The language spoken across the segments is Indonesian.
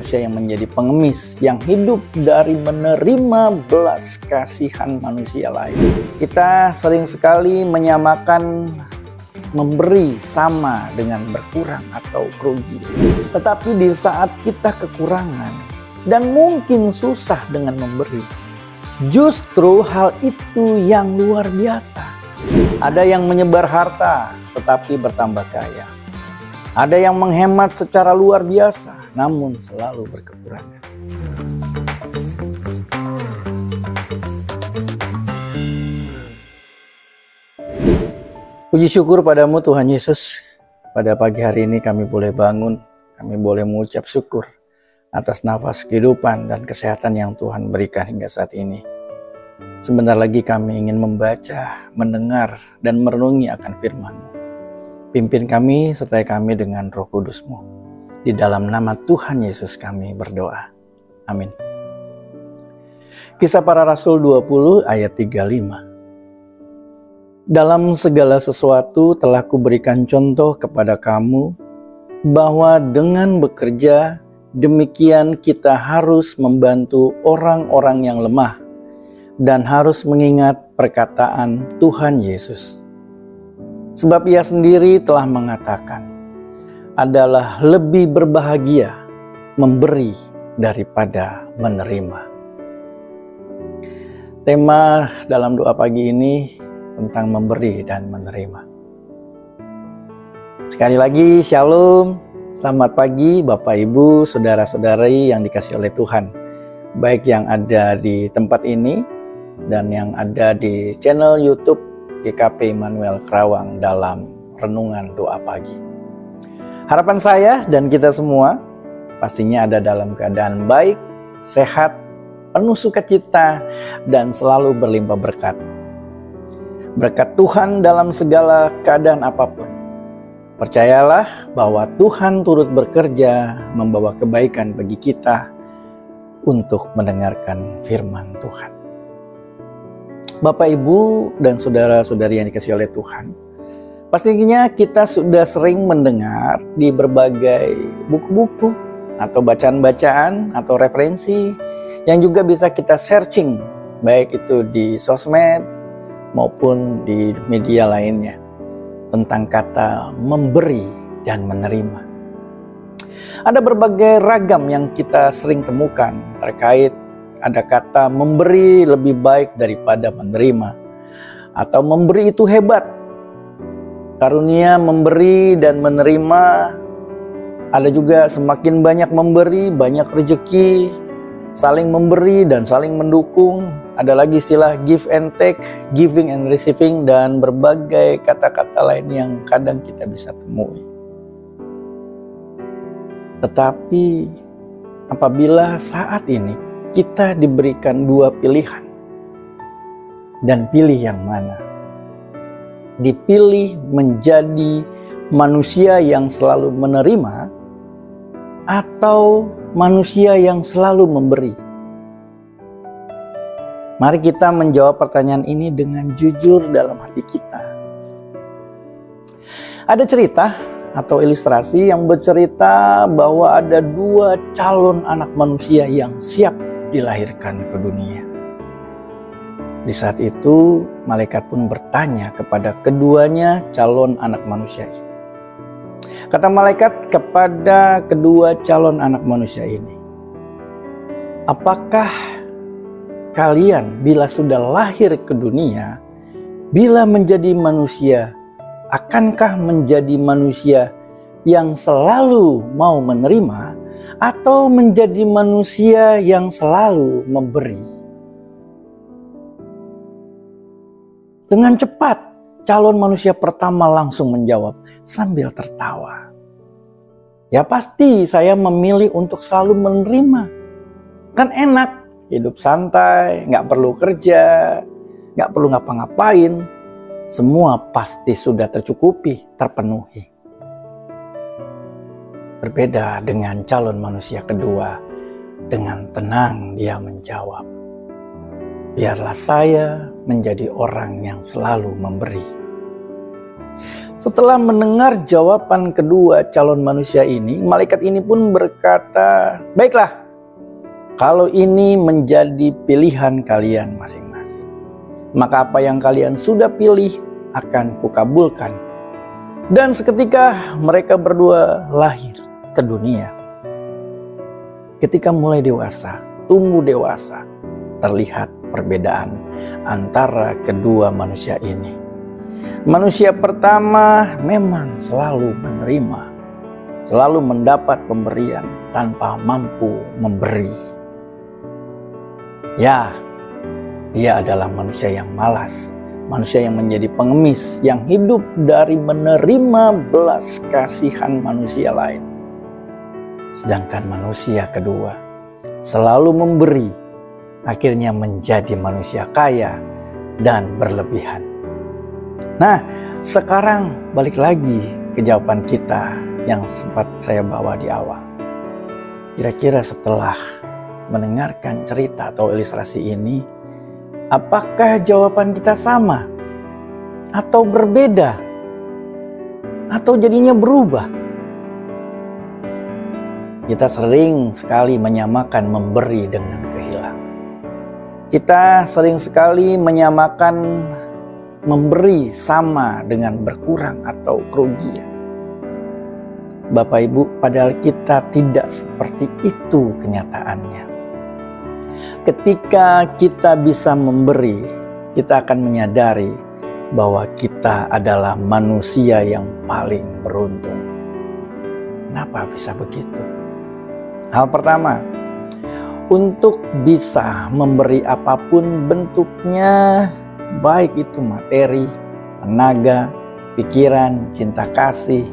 manusia yang menjadi pengemis, yang hidup dari menerima belas kasihan manusia lain. Kita sering sekali menyamakan memberi sama dengan berkurang atau rugi. Tetapi di saat kita kekurangan dan mungkin susah dengan memberi, justru hal itu yang luar biasa. Ada yang menyebar harta tetapi bertambah kaya. Ada yang menghemat secara luar biasa, namun selalu berkekurangan. Puji syukur padamu Tuhan Yesus. Pada pagi hari ini kami boleh bangun, kami boleh mengucap syukur atas nafas kehidupan dan kesehatan yang Tuhan berikan hingga saat ini. Sebentar lagi kami ingin membaca, mendengar, dan merenungi akan firman-Mu. Pimpin kami, sertai kami dengan Roh Kudus-Mu. Di dalam nama Tuhan Yesus kami berdoa. Amin. Kisah Para Rasul 20 ayat 35. Dalam segala sesuatu telah kuberikan contoh kepada kamu, bahwa dengan bekerja, demikian kita harus membantu orang-orang yang lemah, dan harus mengingat perkataan Tuhan Yesus. Sebab ia sendiri telah mengatakan, adalah lebih berbahagia memberi daripada menerima. Tema dalam doa pagi ini tentang memberi dan menerima. Sekali lagi, Shalom. Selamat pagi Bapak Ibu, Saudara-saudari yang dikasihi oleh Tuhan. Baik yang ada di tempat ini dan yang ada di channel YouTube GKP Immanuel Kerawang dalam renungan doa pagi. Harapan saya dan kita semua pastinya ada dalam keadaan baik, sehat, penuh sukacita, dan selalu berlimpah berkat. Berkat Tuhan dalam segala keadaan apapun. Percayalah bahwa Tuhan turut bekerja membawa kebaikan bagi kita untuk mendengarkan firman Tuhan. Bapak, Ibu, dan saudara-saudari yang dikasihi oleh Tuhan, pastinya kita sudah sering mendengar di berbagai buku-buku atau bacaan-bacaan atau referensi yang juga bisa kita searching, baik itu di sosmed maupun di media lainnya, tentang kata memberi dan menerima. Ada berbagai ragam yang kita sering temukan terkait ada kata memberi lebih baik daripada menerima, atau memberi itu hebat. Karunia memberi dan menerima. Ada juga semakin banyak memberi, banyak rezeki, saling memberi dan saling mendukung. Ada lagi istilah give and take, giving and receiving, dan berbagai kata-kata lain yang kadang kita bisa temui. Tetapi apabila saat ini kita diberikan dua pilihan, dan pilih yang mana? Dipilih menjadi manusia yang selalu menerima atau manusia yang selalu memberi? Mari kita menjawab pertanyaan ini dengan jujur dalam hati kita. Ada cerita atau ilustrasi yang bercerita bahwa ada dua calon anak manusia yang siap dilahirkan ke dunia. Di saat itu, malaikat pun bertanya kepada keduanya calon anak manusia ini. Kata malaikat kepada kedua calon anak manusia ini, apakah kalian bila sudah lahir ke dunia, bila menjadi manusia, akankah menjadi manusia yang selalu mau menerima, atau menjadi manusia yang selalu memberi? Dengan cepat, calon manusia pertama langsung menjawab sambil tertawa. Ya pasti saya memilih untuk selalu menerima. Kan enak, hidup santai, gak perlu kerja, gak perlu ngapa-ngapain. Semua pasti sudah tercukupi, terpenuhi. Berbeda dengan calon manusia kedua, dengan tenang dia menjawab, biarlah saya menjadi orang yang selalu memberi. Setelah mendengar jawaban kedua calon manusia ini, malaikat ini pun berkata, "Baiklah, kalau ini menjadi pilihan kalian masing-masing, maka apa yang kalian sudah pilih akan kukabulkan." Dan seketika mereka berdua lahir ke dunia. Ketika mulai dewasa, tumbuh dewasa, terlihat perbedaan antara kedua manusia ini. Manusia pertama memang selalu menerima, selalu mendapat pemberian tanpa mampu memberi. Ya, dia adalah manusia yang malas, manusia yang menjadi pengemis, yang hidup dari menerima belas kasihan manusia lain. Sedangkan manusia kedua selalu memberi, akhirnya menjadi manusia kaya dan berlebihan. Nah, sekarang balik lagi ke jawaban kita yang sempat saya bawa di awal. Kira-kira setelah mendengarkan cerita atau ilustrasi ini, apakah jawaban kita sama? Atau berbeda? Atau jadinya berubah? Kita sering sekali menyamakan memberi dengan kehilangan. Kita sering sekali menyamakan memberi sama dengan berkurang atau kerugian. Bapak Ibu, padahal kita tidak seperti itu kenyataannya. Ketika kita bisa memberi, kita akan menyadari bahwa kita adalah manusia yang paling beruntung. Kenapa bisa begitu? Hal pertama, untuk bisa memberi apapun bentuknya, baik itu materi, tenaga, pikiran, cinta kasih,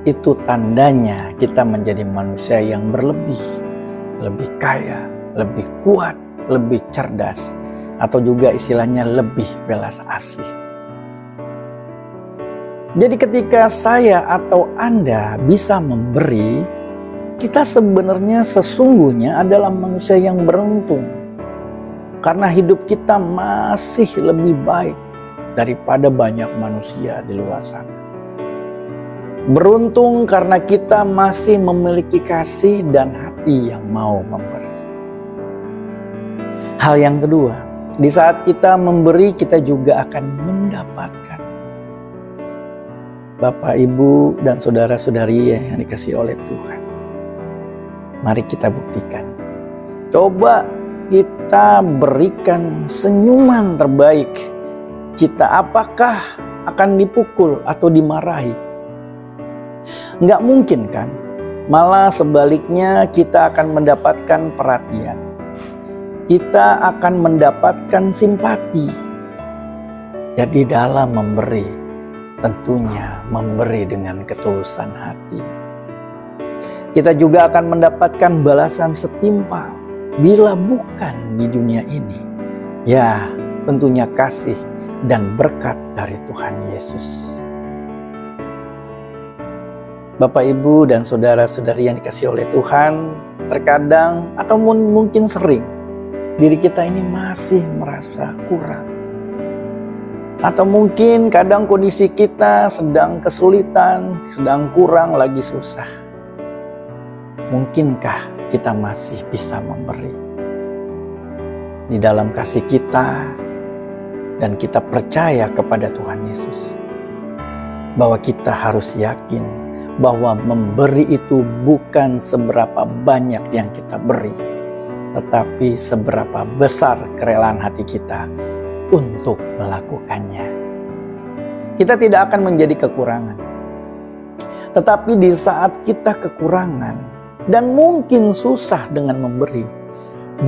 itu tandanya kita menjadi manusia yang berlebih, lebih kaya, lebih kuat, lebih cerdas, atau juga istilahnya lebih belas asih. Jadi ketika saya atau Anda bisa memberi, kita sebenarnya sesungguhnya adalah manusia yang beruntung. Karena hidup kita masih lebih baik daripada banyak manusia di luar sana. Beruntung karena kita masih memiliki kasih dan hati yang mau memberi. Hal yang kedua, di saat kita memberi, kita juga akan mendapatkan. Bapak, Ibu, dan saudara-saudari yang dikasihi oleh Tuhan, mari kita buktikan. Coba kita berikan senyuman terbaik kita, apakah akan dipukul atau dimarahi? Nggak mungkin kan? Malah sebaliknya kita akan mendapatkan perhatian. Kita akan mendapatkan simpati. Jadi dalam memberi, tentunya memberi dengan ketulusan hati. Kita juga akan mendapatkan balasan setimpal. Bila bukan di dunia ini, ya tentunya kasih dan berkat dari Tuhan Yesus. Bapak, Ibu, dan saudara-saudari yang dikasihi oleh Tuhan, terkadang atau mungkin sering diri kita ini masih merasa kurang. Atau mungkin kadang kondisi kita sedang kesulitan, sedang kurang, lagi susah. Mungkinkah kita masih bisa memberi di dalam kasih kita, dan kita percaya kepada Tuhan Yesus bahwa kita harus yakin bahwa memberi itu bukan seberapa banyak yang kita beri, tetapi seberapa besar kerelaan hati kita untuk melakukannya. Kita tidak akan menjadi kekurangan, tetapi di saat kita kekurangan dan mungkin susah dengan memberi,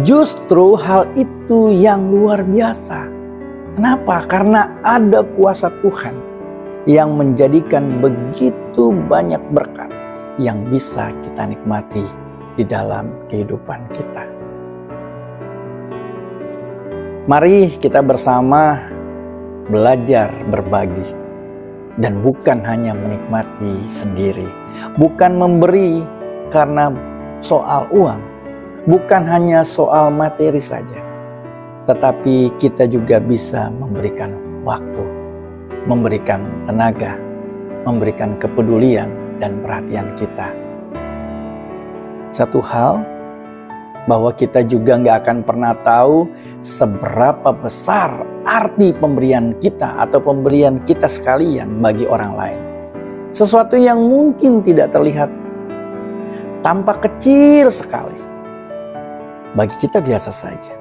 justru hal itu yang luar biasa. Kenapa? Karena ada kuasa Tuhan yang menjadikan begitu banyak berkat yang bisa kita nikmati di dalam kehidupan kita. Mari kita bersama belajar berbagi, dan bukan hanya menikmati sendiri, bukan memberi karena soal uang, bukan hanya soal materi saja, tetapi kita juga bisa memberikan waktu, memberikan tenaga, memberikan kepedulian dan perhatian kita. Satu hal, bahwa kita juga nggak akan pernah tahu seberapa besar arti pemberian kita atau pemberian kita sekalian bagi orang lain. Sesuatu yang mungkin tidak terlihat, tampak kecil sekali. Bagi kita biasa saja,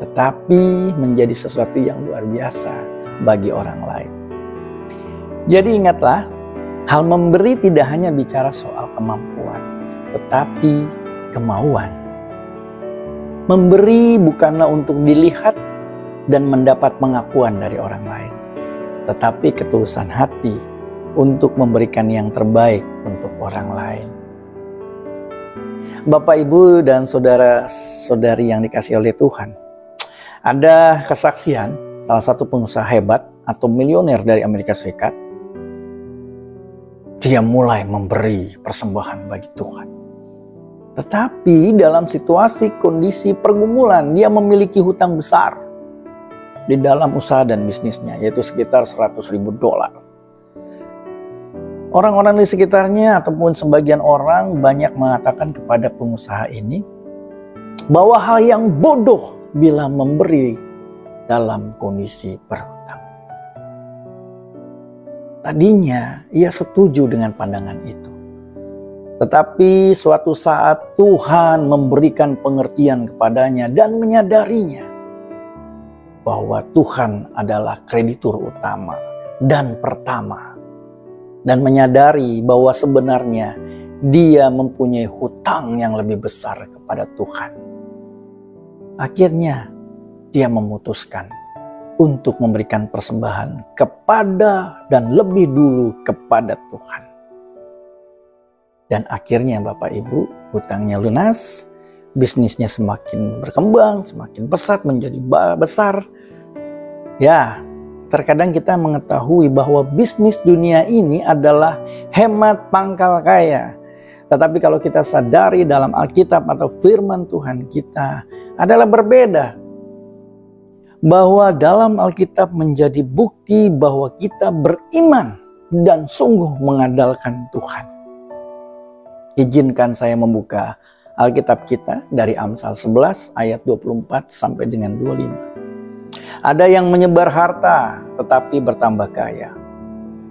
tetapi menjadi sesuatu yang luar biasa bagi orang lain. Jadi ingatlah, hal memberi tidak hanya bicara soal kemampuan, tetapi kemauan. Memberi bukanlah untuk dilihat dan mendapat pengakuan dari orang lain, tetapi ketulusan hati untuk memberikan yang terbaik untuk orang lain. Bapak, Ibu, dan saudara-saudari yang dikasihi oleh Tuhan, ada kesaksian salah satu pengusaha hebat atau milioner dari Amerika Serikat. Dia mulai memberi persembahan bagi Tuhan. Tetapi dalam situasi kondisi pergumulan, dia memiliki hutang besar di dalam usaha dan bisnisnya, yaitu sekitar $100.000. Orang-orang di sekitarnya ataupun sebagian orang banyak mengatakan kepada pengusaha ini bahwa hal yang bodoh bila memberi dalam kondisi berhutang. Tadinya ia setuju dengan pandangan itu. Tetapi suatu saat Tuhan memberikan pengertian kepadanya dan menyadarinya bahwa Tuhan adalah kreditur utama dan pertama. Dan menyadari bahwa sebenarnya dia mempunyai hutang yang lebih besar kepada Tuhan. Akhirnya dia memutuskan untuk memberikan persembahan kepada dan lebih dulu kepada Tuhan. Dan akhirnya Bapak Ibu, hutangnya lunas, bisnisnya semakin berkembang, semakin pesat, menjadi besar. Ya, terkadang kita mengetahui bahwa bisnis dunia ini adalah hemat pangkal kaya. Tetapi kalau kita sadari dalam Alkitab atau firman Tuhan kita adalah berbeda. Bahwa dalam Alkitab menjadi bukti bahwa kita beriman dan sungguh mengandalkan Tuhan. Izinkan saya membuka Alkitab kita dari Amsal 11 ayat 24 sampai dengan 25. Ada yang menyebar harta tetapi bertambah kaya.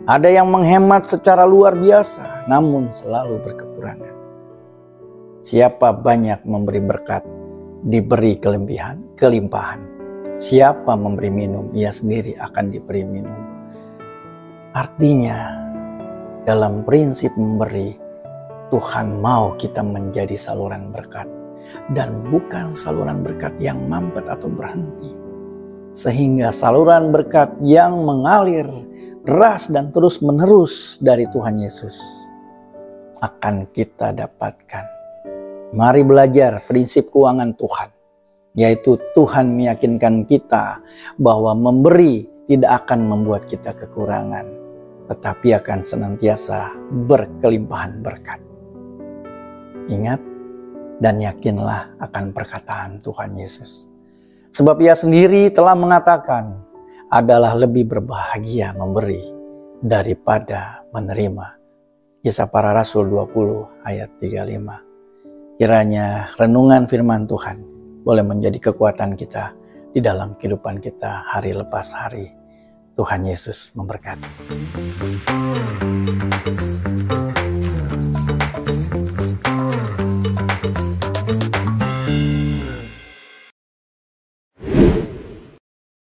Ada yang menghemat secara luar biasa namun selalu berkekurangan. Siapa banyak memberi berkat, diberi kelimpahan. Siapa memberi minum, ia sendiri akan diberi minum. Artinya, dalam prinsip memberi, Tuhan mau kita menjadi saluran berkat. Dan bukan saluran berkat yang mampet atau berhenti. Sehingga saluran berkat yang mengalir deras dan terus menerus dari Tuhan Yesus akan kita dapatkan. Mari belajar prinsip keuangan Tuhan. Yaitu Tuhan meyakinkan kita bahwa memberi tidak akan membuat kita kekurangan. Tetapi akan senantiasa berkelimpahan berkat. Ingat dan yakinlah akan perkataan Tuhan Yesus. Sebab ia sendiri telah mengatakan adalah lebih berbahagia memberi daripada menerima. Kisah Para Rasul 20 ayat 35. Kiranya renungan firman Tuhan boleh menjadi kekuatan kita di dalam kehidupan kita hari lepas hari. Tuhan Yesus memberkati.